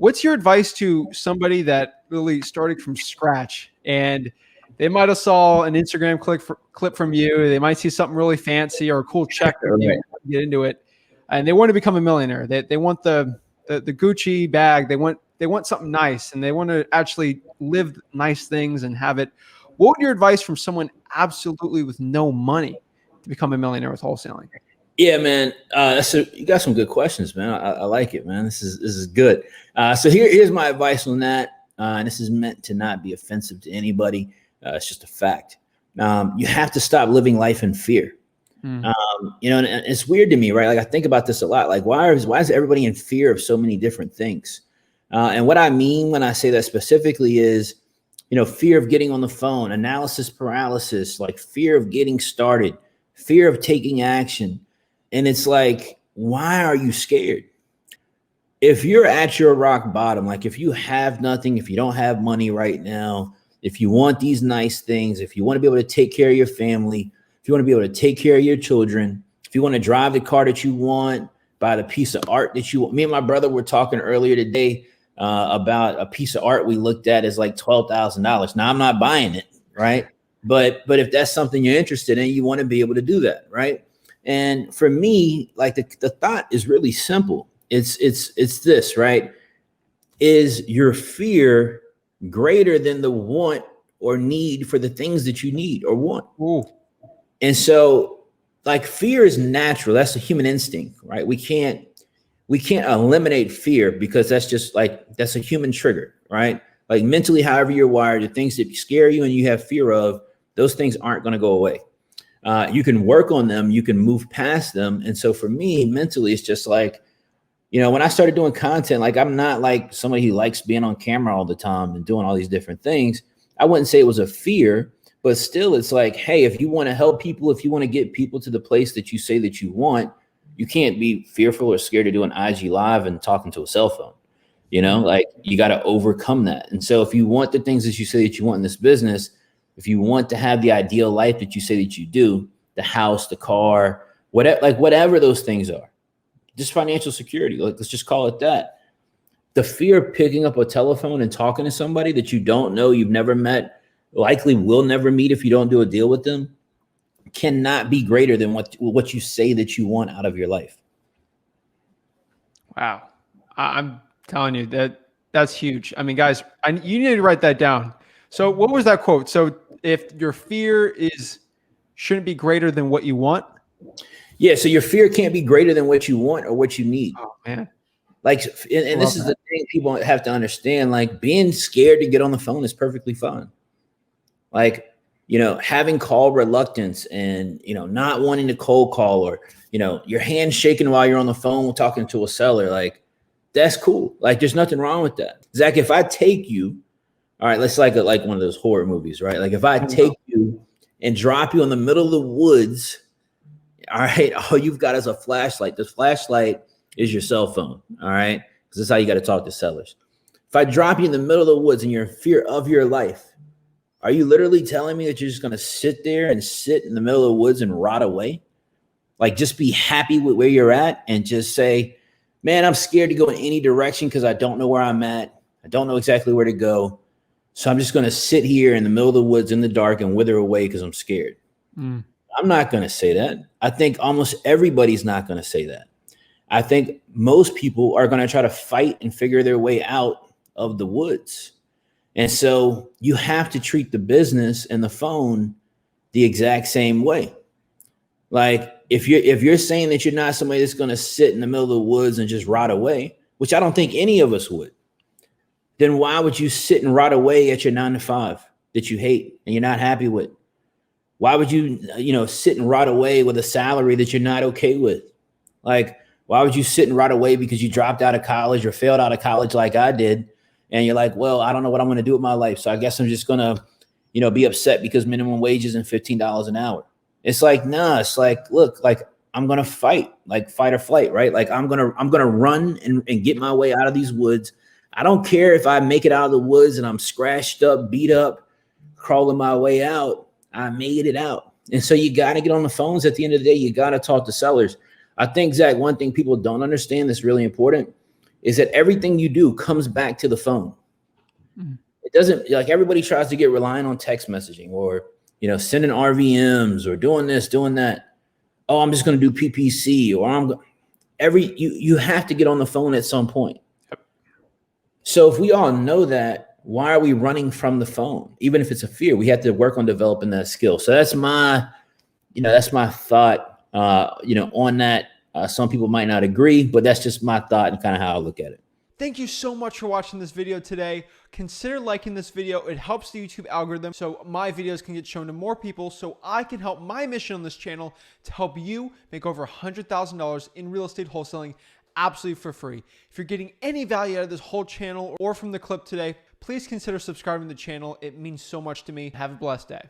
What's your advice to somebody that really started from scratch and they might have saw an Instagram clip from you. They might see something really fancy or a cool check from you, Right. get into it, and they want to become a millionaire. They want the Gucci bag. They want something nice, and they want to actually live nice things and have it. What would your advice from someone absolutely with no money to become a millionaire with wholesaling? Yeah, man. You got some good questions, man. I like it, man. This is good. So here's my advice on that. And this is meant to not be offensive to anybody. It's just a fact. You have to stop living life in fear. And it's weird to me, right? Like I think about this a lot. Like why is everybody in fear of so many different things? And what I mean when I say that specifically is, fear of getting on the phone, analysis paralysis, like fear of getting started, fear of taking action. And it's like, why are you scared? If you're at your rock bottom, like if you have nothing, if you don't have money right now, if you want these nice things, if you want to be able to take care of your family, if you want to be able to take care of your children, if you want to drive the car that you want, buy the piece of art that you want. Me and my brother were talking earlier today about a piece of art we looked at is like $12,000. Now I'm not buying it, right? But if that's something you're interested in, you want to be able to do that, right? And for me, like the thought is really simple. It's this, right? Is your fear greater than the want or need for the things that you need or want? Ooh. And so like fear is natural. That's a human instinct, right? We can't eliminate fear because that's a human trigger, right? Like mentally, however you're wired, the things that scare you and you have fear of, those things aren't going to go away. You can work on them, you can move past them. And so for me, mentally, it's just like, when I started doing content, like I'm not like somebody who likes being on camera all the time and doing all these different things. I wouldn't say it was a fear, but still it's like, hey, if you want to help people, if you want to get people to the place that you say that you want, you can't be fearful or scared to do an IG live and talking to a cell phone. Like you got to overcome that. And so if you want the things that you say that you want in this business, if you want to have the ideal life that you say that you do, the house, the car, whatever those things are, just financial security, like let's just call it that. The fear of picking up a telephone and talking to somebody that you don't know, you've never met, likely will never meet if you don't do a deal with them, cannot be greater than what you say that you want out of your life. Wow. I'm telling you that's huge. I mean, guys, you need to write that down. So what was that quote? So if your fear shouldn't be greater than what you want. Yeah. So your fear can't be greater than what you want or what you need. Oh man. Like, and this is the thing people have to understand, like being scared to get on the phone is perfectly fine. Like, having call reluctance and, not wanting to cold call or, your hand shaking while you're on the phone talking to a seller, like that's cool. Like there's nothing wrong with that. Zach, if I take you, all right, let's like one of those horror movies, right? Like if I take you and drop you in the middle of the woods, all right, all you've got is a flashlight. This flashlight is your cell phone, all right? Because that's how you got to talk to sellers. If I drop you in the middle of the woods and you're in fear of your life, are you literally telling me that you're just going to sit there and sit in the middle of the woods and rot away? Like just be happy with where you're at and just say, man, I'm scared to go in any direction because I don't know where I'm at. I don't know exactly where to go. So I'm just going to sit here in the middle of the woods in the dark and wither away because I'm scared. I'm not going to say that. I think almost everybody's not going to say that. I think most people are going to try to fight and figure their way out of the woods. And so you have to treat the business and the phone the exact same way. Like if you're saying that you're not somebody that's going to sit in the middle of the woods and just rot away, which I don't think any of us would, then why would you sit and rot away at your 9-to-5 that you hate and you're not happy with? Why would you, sit and rot away with a salary that you're not okay with? Like, why would you sit and rot away because you dropped out of college or failed out of college like I did? And you're like, well, I don't know what I'm going to do with my life. So I guess I'm just going to, be upset because minimum wage isn't $15 an hour. It's like, nah, it's like, look, like I'm going to fight, like fight or flight, right? Like I'm going to run and get my way out of these woods. I don't care if I make it out of the woods and I'm scratched up, beat up, crawling my way out. I made it out. And so you got to get on the phones at the end of the day. You got to talk to sellers. I think, Zach, one thing people don't understand that's really important is that everything you do comes back to the phone. It doesn't, like, everybody tries to get reliant on text messaging or, you know, sending RVMs or doing this, doing that. Oh, I'm just going to do PPC, or you have to get on the phone at some point. So if we all know that, why are we running from the phone? Even if it's a fear, we have to work on developing that skill. So that's my thought, on that. Some people might not agree, but that's just my thought and kind of how I look at it. Thank you so much for watching this video today. Consider liking this video. It helps the YouTube algorithm so my videos can get shown to more people, so I can help my mission on this channel to help you make over $100,000 in real estate wholesaling absolutely for free. If you're getting any value out of this whole channel or from the clip today, please consider subscribing to the channel. It means so much to me. Have a blessed day.